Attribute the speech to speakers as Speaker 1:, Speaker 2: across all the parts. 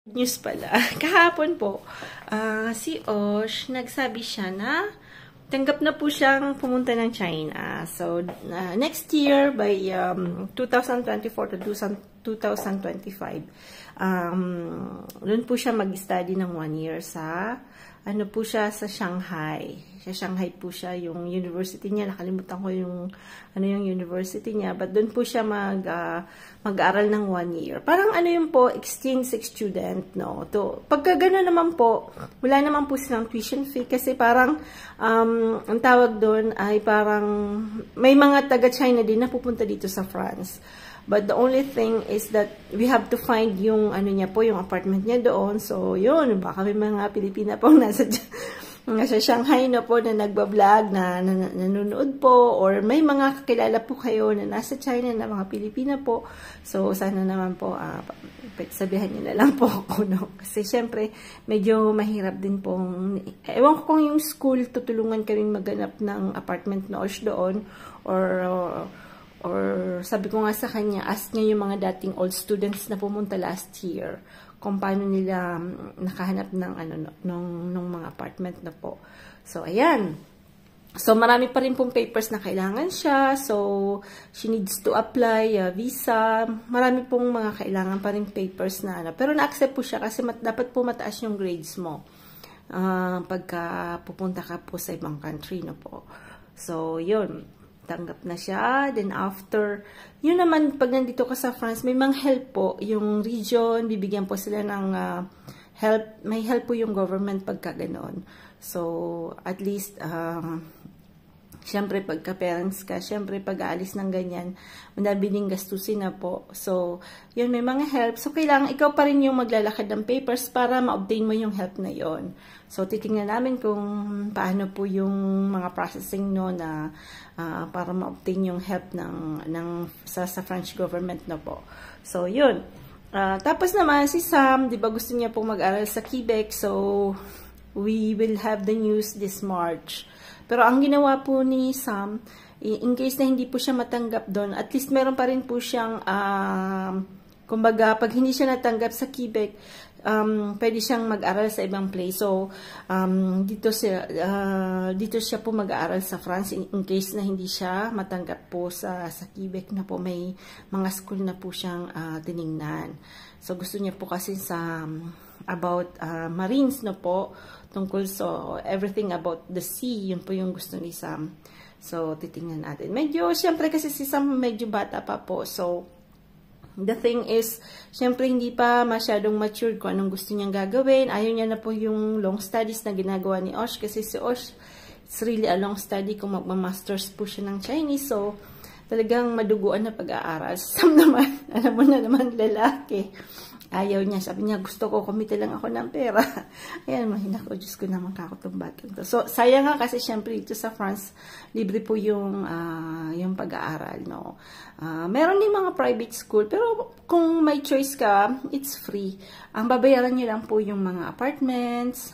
Speaker 1: News pala. Kahapon po, si Osh, nagsabi siya na tanggap na po siyang pumunta ng China. So, next year, by 2024 to 2025, doon po siya mag-study ng 1 year sa, sa Shanghai. Sa Shanghai po siya, yung university niya. Nakalimutan ko yung university niya. But doon po siya mag-aaral ng 1 year. Parang exchange student, no? Pagka gano'n naman po, wala naman po silang tuition fee kasi parang, ang tawag doon ay parang, may mga taga-China din na pupunta dito sa France. But the only thing is that we have to find yung yung apartment niya doon. So, yun, baka may mga Pilipina pong nasa Shanghai na po na nagbablog na nanonood po, or may mga kakilala po kayo na nasa China na mga Pilipina po. So, sana naman po, sabihan niyo na lang po ako, no? Kasi, syempre, medyo mahirap din pong, ewan ko kung yung school tutulungan kaming maghanap ng apartment na doon, or sabi ko nga sa kanya, ask niya yung mga dating old students na pumunta last year kung paano nila nakahanap ng nung mga apartment na po. So, ayan. So, marami pa rin pong papers na kailangan siya. So, she needs to apply visa. Marami pong mga kailangan pa rin papers na Pero na-accept po siya kasi dapat po mataas yung grades mo pagka pupunta ka po sa ibang country na po. So, yun. Tanggap na siya. Then after, yun naman, pag nandito ka sa France, may mga help po. Yung region, bibigyan po sila ng help. May help po yung government pagka ganon. So, at least, syempre, pagka parents ka, syempre, pag-aalis ng ganyan, madami ding gastusin na po. So, yun, may mga help. So, kailangan ikaw pa rin yung maglalakad ng papers para ma-obtain mo yung help na yon. So, titingnan namin kung paano po yung mga processing na para ma-obtain yung help sa French government na po. So, yun. Tapos naman, si Sam, di ba gusto niya pong mag-aral sa Quebec. So, we will have the news this March. Pero ang ginawa po ni Sam, in case na hindi po siya matanggap doon, at least meron pa rin po siyang, kumbaga, pag hindi siya natanggap sa Quebec, pwede siyang mag-aral sa ibang place. So, dito siya po mag-aaral sa France in case na hindi siya matanggap po sa Quebec na po. May mga school na po siyang tiningnan. So, gusto niya po kasi about marines na po, tungkol everything about the sea, yun po yung gusto ni Sam. So, titingnan natin. Medyo, syempre kasi si Sam medyo bata pa po. So, the thing is, syempre hindi pa masyadong matured kung anong gusto niyang gagawin. Ayaw niya na po yung long studies na ginagawa ni Osh. Kasi si Osh, it's really a long study kung magmamasters po siya ng Chinese. So, talagang maduguan na pag-aaral. Sam naman, alam mo na naman, lalaki. Ayaw niya. Sabi niya, gusto ko, kumita lang ako ng pera. Ayan, mahina ko. Diyos ko naman kakutong to. So, sayang nga kasi syempre dito sa France, libre po yung pag-aaral, no? Meron din mga private school, pero kung may choice ka, it's free. Ang babayaran niyo lang po yung mga apartments,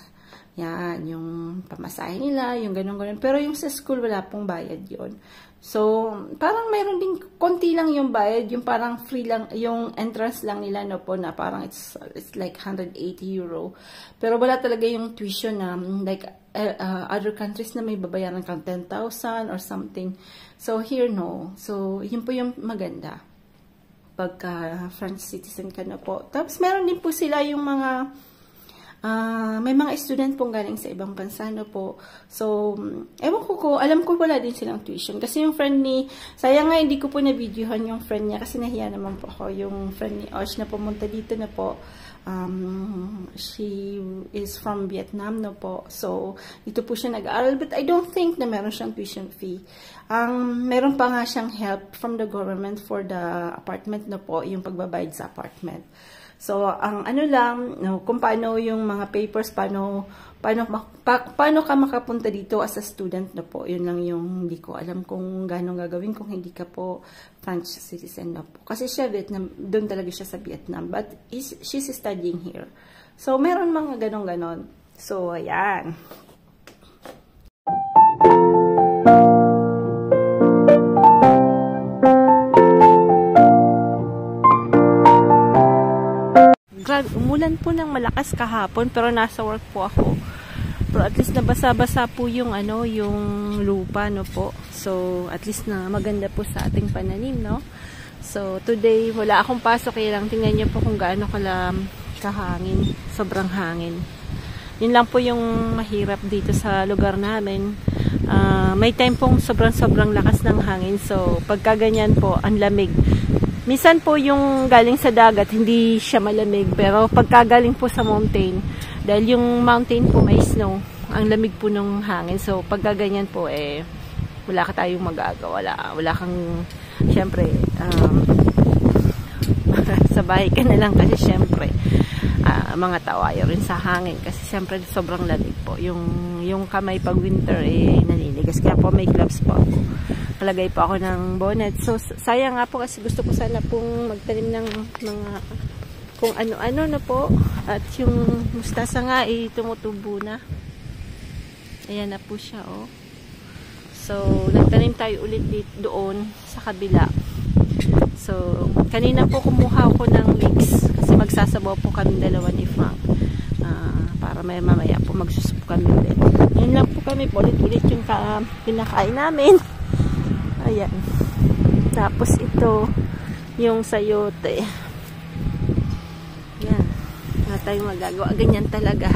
Speaker 1: yan, yung pamasahe nila, yung ganun-ganun. Pero yung sa school, wala pong bayad yon. So, parang mayroon din, konti lang yung bayad, yung parang free lang, yung entrance lang nila, no po, na parang it's like 180 euro. Pero wala talaga yung tuition na, like, other countries na may babayaran kang 10,000 or something. So, here, no. So, yun po yung maganda. Pagka French citizen ka na po. Tapos, meron din po sila yung mga, may mga student pong galing sa ibang bansa na po. So, ewan ko, alam ko wala din silang tuition. Kasi yung friend sayang nga hindi ko po na-videohan yung friend niya kasi nahiya naman po ako. Yung friend ni Osh na pumunta dito na po, she is from Vietnam na po. So, dito po siya nag-aaral. But I don't think na meron siyang tuition fee. Meron pa nga siyang help from the government for the apartment na po, yung pagbabayad sa apartment. So, ang lang, no, kung paano yung mga papers, paano ka makapunta dito as a student na po. Yun lang yung hindi ko alam kung gano'ng gagawin kung hindi ka po French citizen na po. Kasi siya Vietnam, doon talaga siya sa Vietnam. But she's studying here. So, meron mga ganon-ganon. So, ayan. umulan po ng malakas kahapon, pero nasa work po ako. Pero at least nabasa-basa po yung yung lupa, no po. So at least na maganda po sa ating pananim, no. So today wala akong pasok, kaya lang tingnan niyo po kung gaano kahangin, sobrang hangin. Yun lang po yung mahirap dito sa lugar namin. May time pong sobrang lakas ng hangin. So pagka ganyan po, ang lamig. Minsan po yung galing sa dagat, hindi siya malamig. Pero pagka galing po sa mountain, dahil yung mountain po may snow, ang lamig po ng hangin. So pagka ganyan po, wala ka tayong magagawa. Wala kang, syempre, sa bahay ka na lang kasi syempre, mga tawayo rin sa hangin. Kasi syempre sobrang lamig po. Yung kamay pag winter, naninigas. Kaya po may gloves po ako. Palagay po ako ng bonnet. So, sayang nga po kasi gusto ko sana pong magtanim ng mga kung ano-ano na po. At yung mustasa nga tumutubo na. Ayan na po siya, oh. So, nagtanim tayo ulit doon sa kabila. So, kanina po kumuha ako ng mix kasi magsasabaw po kami dalawa ni Frank. Para mamaya po magsusup kami ulit. Yan lang po kami po ulit yung pinakain namin. Ayan. Tapos ito, yung sayote. Yan. Wala tayong magagawa. Ganyan talaga.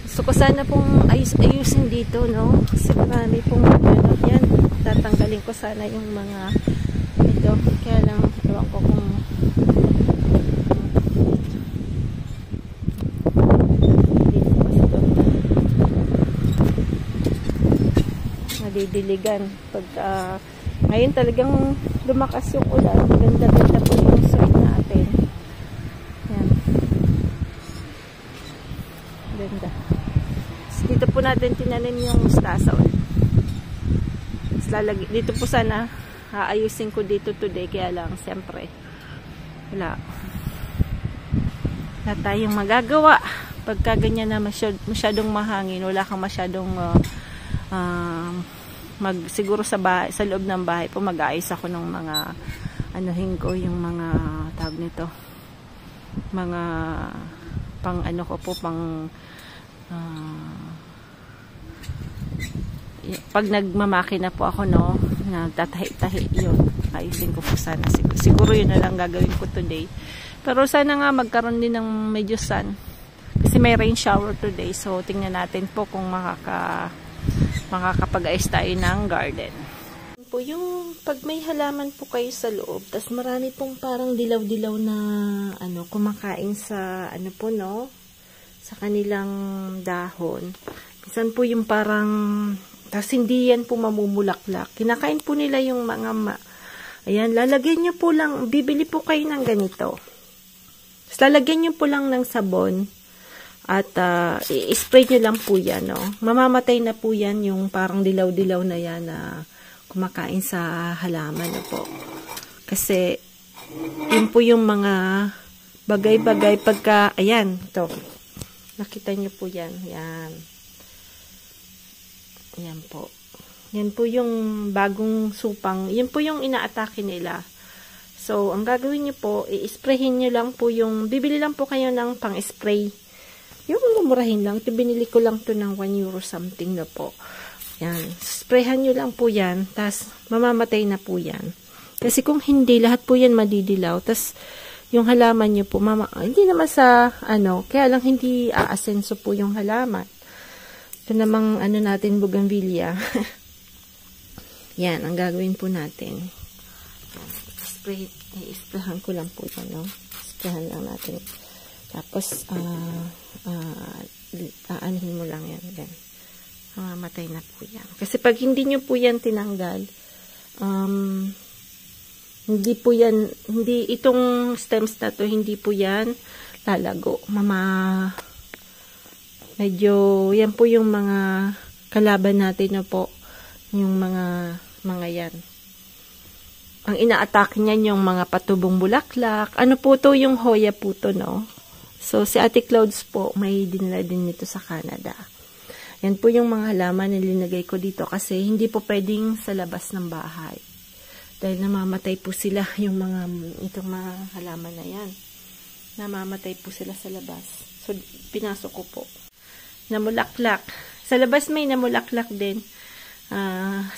Speaker 1: Gusto ko sana pong ayusin dito, no? Kasi marami pong yan. Tatanggalin ko sana yung mga ito. Kaya lang, ewan ko kung didiligan pag ngayon talagang lumakas yung ulan, ganda-ganda po yung soil natin. Yan, ganda. So, dito po natin tinanim yung mustasa ulit. Dito po sana aayusin ko dito today, kaya lang siyempre wala tayong magagawa pagka ganyan na masyadong mahangin, wala kang masyadong siguro sa bahay, sa loob ng bahay po mag-aayos ako ng mga anuhin ko, yung mga tawag nito, mga pang ko po, pang pag nagmamakina po ako, no, nagtatahi-tahi, yun, ayusin ko po sana. Siguro yun na lang gagawin ko today, pero sana nga magkaroon din ng medyo sun kasi may rain shower today. So tingnan natin po kung makakapag-ayos tayo ng garden. Po yung pag may halaman po kayo sa loob, tas marami pong parang dilaw-dilaw na kumakain sa po, no, sa kanilang dahon. Minsan po yung parang tas hindi yan po mamumulaklak. Kinakain po nila yung mga ayan, lalagyan nyo po lang, bibili po kayo ng ganito. Tas lalagyan nyo po lang ng sabon. At i-spray nyo lang po yan, no? Mamamatay na po yan, yung parang dilaw-dilaw na yan na kumakain sa halaman, no po. Kasi, yun po yung mga bagay-bagay pagka, ayan, ito. Nakita nyo po yan, yan. Yan po. Yan po yung bagong supang, yun po yung inaatake nila. So, ang gagawin nyo po, i-sprayhin nyo lang po yung, bibili lang po kayo ng pang-spray. Yung mumurahin lang. Binili ko lang to ng 1 euro something na po. Yan. Sprayhan nyo lang po yan. Tas, mamamatay na po yan. Kasi kung hindi, lahat po yan madidilaw. Tas, yung halaman nyo po, hindi naman sa, kaya lang hindi aasenso po yung halaman. Ito namang, natin, bougainvillea. Yan, ang gagawin po natin. I-sprayhan ko lang po yan, no? Sprayhan lang natin. Tapos, aanihin mo lang yan. Yan. Mamatay na po yan. Kasi pag hindi nyo po yan tinanggal, hindi po yan, itong stems na to, hindi po yan lalago. Medyo, yan po yung mga kalaban natin na po. Yung mga yan. Ang ina-atake niyan yung mga patubong bulaklak. Ano po to? Yung hoya po to, no? So, si Ate Clouds po, may dinala din nito sa Canada. Yan po yung mga halaman na linagay ko dito kasi hindi po pwedeng sa labas ng bahay. Dahil namamatay po sila yung itong mga halaman na yan. namamatay po sila sa labas. So, pinasok ko po. Namulaklak. Sa labas may namulaklak din.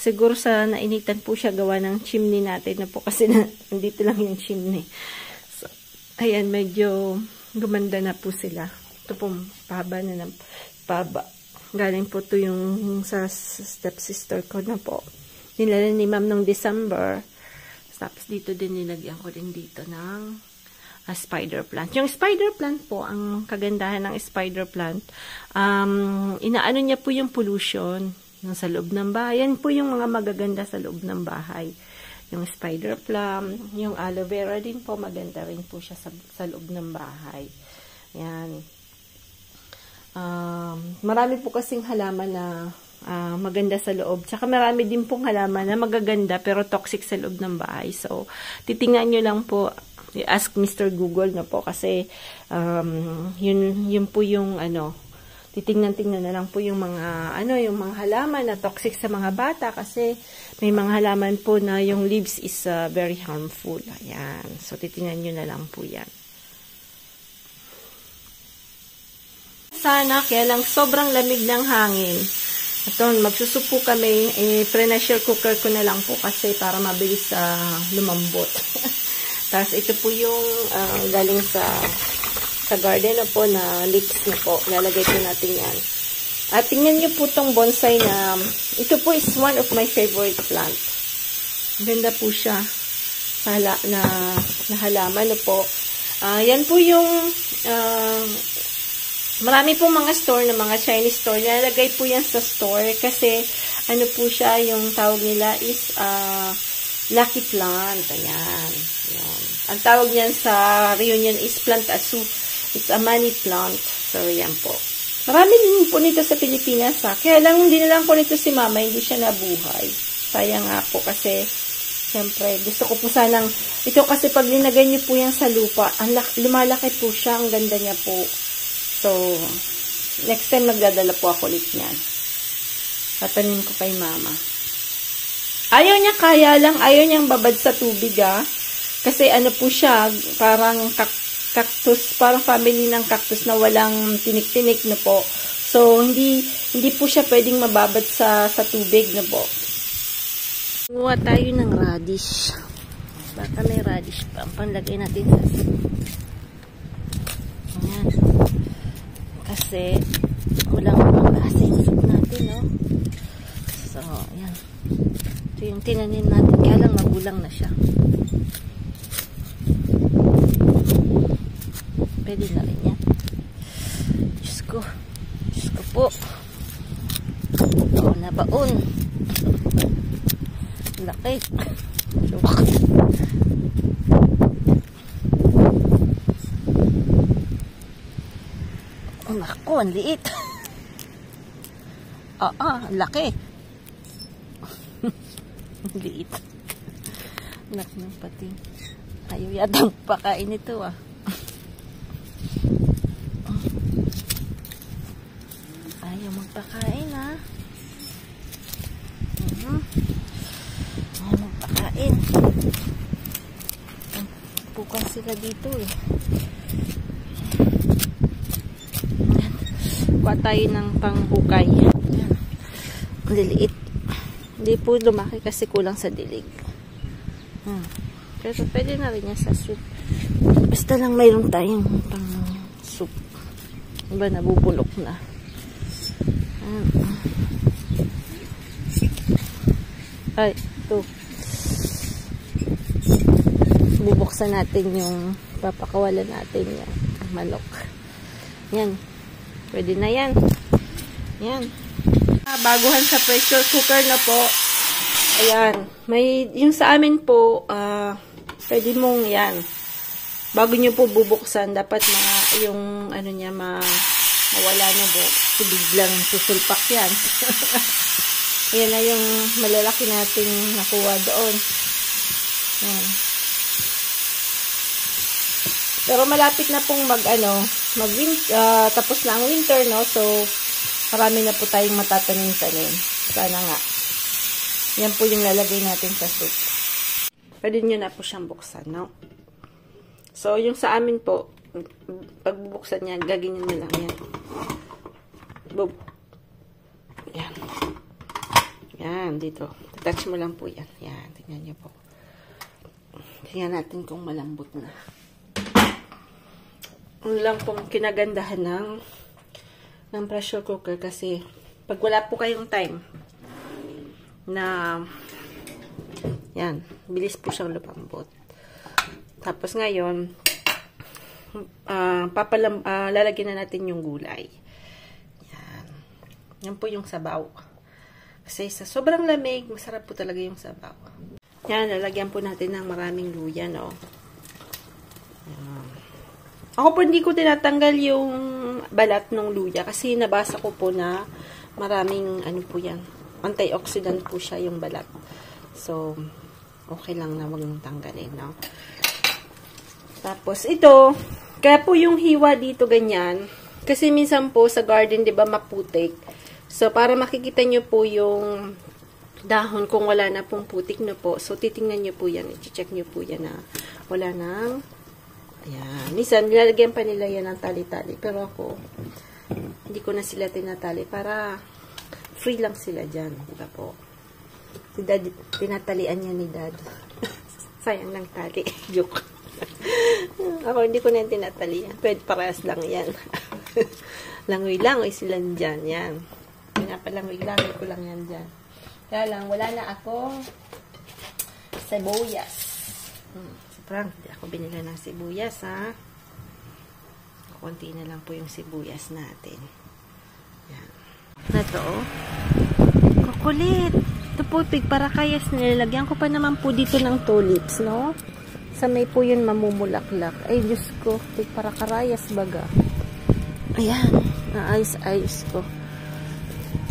Speaker 1: Siguro sa nainitan po siya gawa ng chimney natin na po kasi nandito lang yung chimney. So, ayan, medyo gumanda na po sila. Ito po, pahaba na ng pahaba. Galing po ito yung sa stepsister ko na po. Nilalan ni ma'am nung December. Tapos dito din nilagyan ko din dito ng spider plant. Yung spider plant po, ang kagandahan ng spider plant, inaano niya po yung pollution sa loob ng bahay. Yan po yung mga magaganda sa loob ng bahay. Yung spider plant, yung aloe vera din po, maganda rin po siya sa loob ng bahay. Yan. Marami po kasing halaman na maganda sa loob. Tsaka marami din pong halaman na magaganda pero toxic sa loob ng bahay. So, titingnan nyo lang po, ask Mr. Google na po kasi yun po yung titingnan na lang po yung mga yung mga halaman na toxic sa mga bata kasi may mga halaman po na yung leaves is very harmful. Ayan. So, titingnan nyo na lang po yan. Sana, kaya lang sobrang lamig ng hangin. Ito, magsusupo kami, pre-pressure cooker ko na lang po kasi para mabilis lumambot. Tapos ito po yung galing sa garden na po na leeks na po. Lalagay po natin yan. At tingnan nyo po tong bonsai na, ito po is one of my favorite plant. Ganda po siya na halaman na po. Yan po yung marami pong mga store na mga Chinese store. Nilalagay po yan sa store kasi ano po siya, yung tawag nila is lucky plant. Ayan. Ayan. Ang tawag niyan sa Reunion is plant asu. It's a money plant. So, yan po. Marami din po nito sa Pilipinas. Kaya lang, hindi na lang po nito si mama. Hindi siya nabuhay. Sayang nga po kasi siyempre, gusto ko po sanang ito kasi pag linagay niyo po yan sa lupa, lumalaki po siya. Ang ganda niya po. So, next time magdadala po ako ulit niyan. Tatanim ko kay mama. Ayaw niya kaya lang, ayaw niyang babad sa tubig Kasi ano po siya, parang cactus, parang family ng cactus na walang tinik-tinik na po. So, hindi po siya pwedeng mababad sa tubig na po. Gumawa tayo ng radish. Baka may radish pa. Ang panlagay natin sa ayan. Kasi walang pang-lasa yung soup natin, no? So, ayan. Ito yung tinanim natin. Kaya lang magulang na siya. Pwede na rin yan. Diyos ko po. Baon na baon. Laki. Naku, ang liit. Laki. Liit. Naku ng pating. Ayaw yatang pakain ito Ayaw magpakain Ayaw magpakain. Pukan sila dito Kuha tayo ng panghukay. Liliit. Hindi po lumaki kasi kulang sa dilig. Pero pwede na rin yan sa soup. Basta lang mayroon tayong pang soup. Diba nabubulok na. Ay, ito. Bubuksan natin yung papakawalan natin yung manok. Yan. Pwede na yan. Yan. Baguhan sa pressure cooker na po. Ayan. Yung sa amin po, pwede mong yan. Bago nyo po bubuksan, dapat yung ano niya, mawala na po. Kasi biglang susulpak yan. Ayan na yung malalaki nating nakuha doon. Ayan. Pero malapit na pong tapos na ang winter, no? So, marami na po tayong matatanim-tanim. Sana nga. Yan po yung lalagay natin sa soup. Pwede nyo na po siyang buksan, no? So, yung sa amin po, pagbubuksan niya, gaganyan mo lang yan. Boom. Yan. Yan, dito. Touch mo lang po yan. Yan, tingnan niyo po. Tingnan natin kung malambot na. Ano lang pong kinagandahan ng pressure cooker kasi pag wala po kayong time na yan, bilis po siyang lumambot. Tapos ngayon, lalagyan na natin yung gulay. Yan. Yan po yung sabaw. Kasi sa sobrang lamig, masarap po talaga yung sabaw. Yan, lalagyan po natin ng maraming luya, no? Yan. Ako po hindi ko tinatanggal yung balat ng luya kasi nabasa ko po na maraming, ano po yan, antioxidant po siya yung balat. So, okay lang na wag mong tanggalin, no? Tapos, ito, kaya po yung hiwa dito ganyan, kasi minsan po sa garden, di ba, maputik. So, para makikita nyo po yung dahon kung wala na pong putik na po. So, titingnan nyo po yan. I-check nyo po yan na wala nang, ayan. Minsan, nilalagyan pa nila yan ng tali-tali. Pero ako, hindi ko na sila tinatali para free lang sila dyan. Diba po? Si Dad, tinatalian niya ni Dad. Sayang ng tali. Joke. Ako, hindi ko na yung tinatalian. Pwede parehas lang yan. Langoy-langoy sila dyan. Yan. Pinapalangoy-langoy ko lang yan dyan. Kaya lang, wala na akong sibuyas. Sobrang, hindi ako binila ng sibuyas, ha? Kunti na lang po yung sibuyas natin. Yan. Na to, kukulit. Ito po, tigparakayas. Nilalagyan ko pa naman po dito ng tulips, no? Sa may po yun mamumulaklak. Ay, Diyos ko, tigparakarayas baga. Ayan, naayos-ayos ko.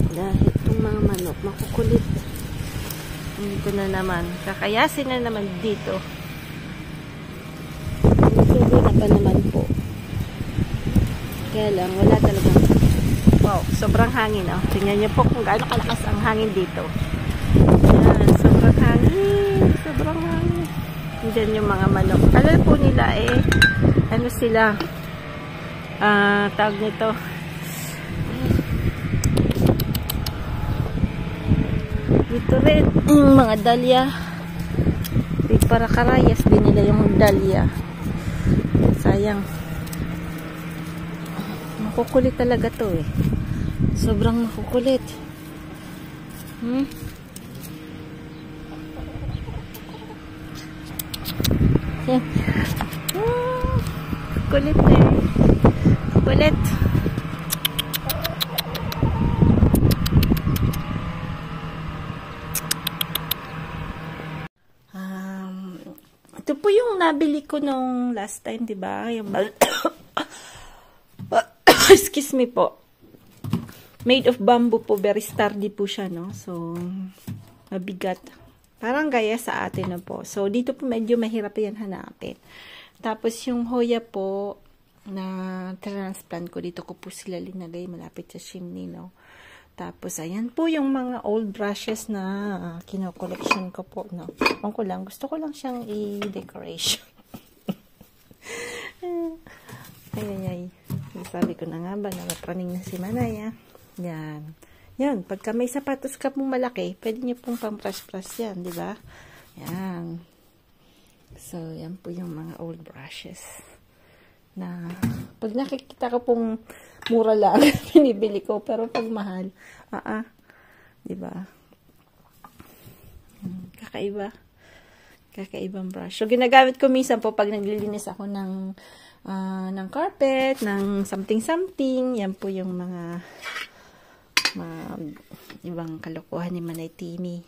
Speaker 1: Dahil itong mga manok, makukulit. Dito na naman. Kakayasin na naman dito. Tubo na pa naman po. Kaya lang, wala talagang... Wow, sobrang hangin. Oh. Tingnan niyo po kung gaano kalakas ang hangin dito. Ayan, sobrang hangin. Sobrang hangin. Diyan yung mga manok. Kala po nila ano sila? Tawag nito. Dito rin, yung mga dahlia. Para karayas din nila yung dahlia. Sayang. Makukulit talaga to eh. Sobrang makukulit. Yan. Kulit eh. Kulit. Ito po yung nabili ko nung last time, di ba? Yung excuse me po. Made of bamboo po. Very sturdy po siya, no? So, mabigat. Parang gaya sa atin na po. So, dito po medyo mahirap yan hanapin. Tapos, yung hoya po na transplant ko, dito ko po sila linagay malapit sa chimney, no? Tapos, ayan po yung mga old brushes na kino-collection ko po, no? Ewan ko lang, gusto ko lang siyang i-decoration. Ay. Sabi ko na nga ba, nakapraning na si Manay, Yan. Yan, pagka may sapatos ka pong malaki, pwede niyo pong pang-brush-brush yan, di ba? Yan. So, yan po yung mga old brushes. Na, pag nakikita ko pong mura lang, pinibili ko. Pero pag mahal, di ba? Kakaiba. Kakaibang brush. So, ginagamit ko minsan po pag naglilinis ako ng carpet, ng something-something. Yan po yung mga ibang kalokohan ni Manay Timmy.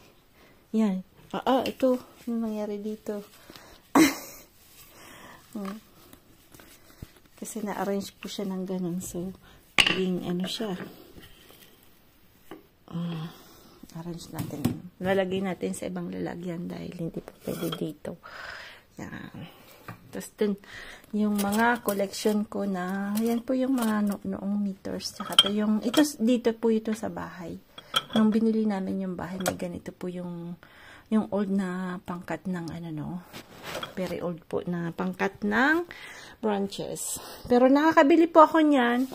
Speaker 1: Yan. Ito. Ano nangyari dito? Kasi na-arrange po siya ng ganun. So, naging ano siya. Arrange natin. Lalagay natin sa ibang lalagyan dahil hindi po pwede dito. Yan. Tapos dun, yung mga collection ko na, yan po yung mga noong meters. Tsaka ito, dito po ito sa bahay. Nung binili namin yung bahay, may ganito po yung old na pangkat ng Very old po na pangkat ng branches. Pero nakakabili po ako niyan.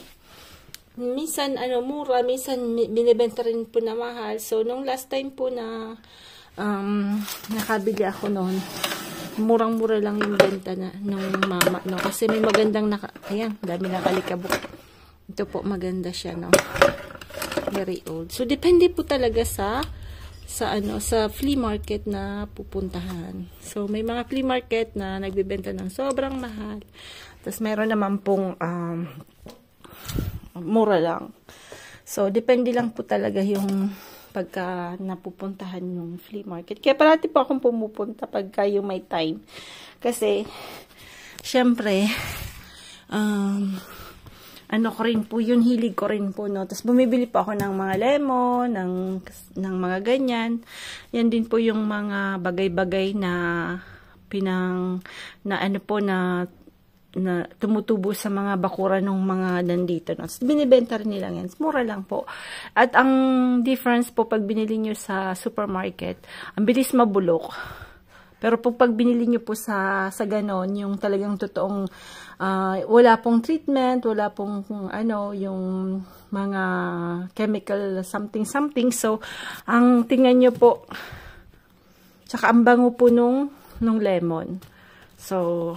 Speaker 1: Minsan, mura. Minsan, binibenta rin po na mahal. So, nung last time po na nakabili ako noon, murang-mura lang yung benta na nung mama, no? Kasi may magandang ayan, dami na kalikabok. Ito po, maganda siya, no? Very old. So, depende po talaga sa flea market na pupuntahan. So, may mga flea market na nagbebenta ng sobrang mahal. Tapos, meron naman pong mura lang. So, depende lang po talaga yung pagka napupuntahan yung flea market. Kaya parati po akong pumupunta pagka yung may time. Kasi, syempre, ko rin po yun, hilig ko rin po, no. Tapos, bumibili po ako ng mga lemon, ng mga ganyan. Yan din po yung mga bagay-bagay na na tumutubo sa mga bakura ng mga nandito. No? So, binibenta rin nila yan. Mura lang po. At ang difference po pag binili nyo sa supermarket, ang bilis mabulok. Pero pag binili nyo po sa ganon, yung talagang totoong wala pong treatment, wala pong yung mga chemical something. So, ang tingnan nyo po, tsaka ang bango po nung lemon. So,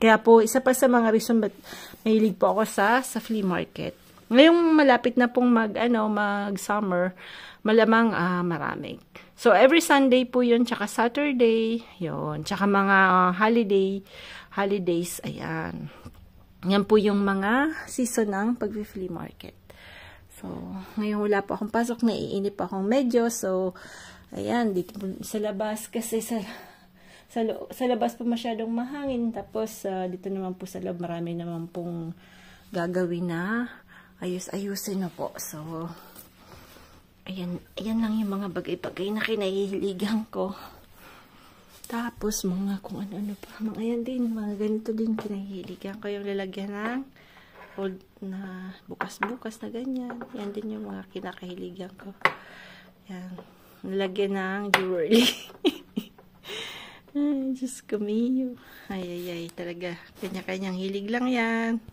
Speaker 1: kaya po, isa pa sa mga reason ba't mahilig po ako sa flea market. Ngayong malapit na pong mag-summer, malamang marami. So, every Sunday po yun, tsaka Saturday, yun. Tsaka mga holidays, ayan. Yan po yung mga season ng pag-flea market. So, ngayon wala po akong pasok, naiinip akong medyo. So, ayan, dito sa labas kasi sa labas po masyadong mahangin. Tapos, dito naman po sa loob, marami naman pong gagawin na ayus-ayusin na po. So, ayan lang yung mga bagay-bagay na kinahihiligan ko. Tapos, mga kung ano-ano pa. Ayan din, mga ganito din kinahihiligan ko. Yung lalagyan ng old na bukas-bukas na ganyan. Yan din yung mga kinakahiligan ko. Yan. Lalagyan ng jewelry. Ay, Diyos ko, Miyo. Ay, talaga. Kanya-kanyang hilig lang yan.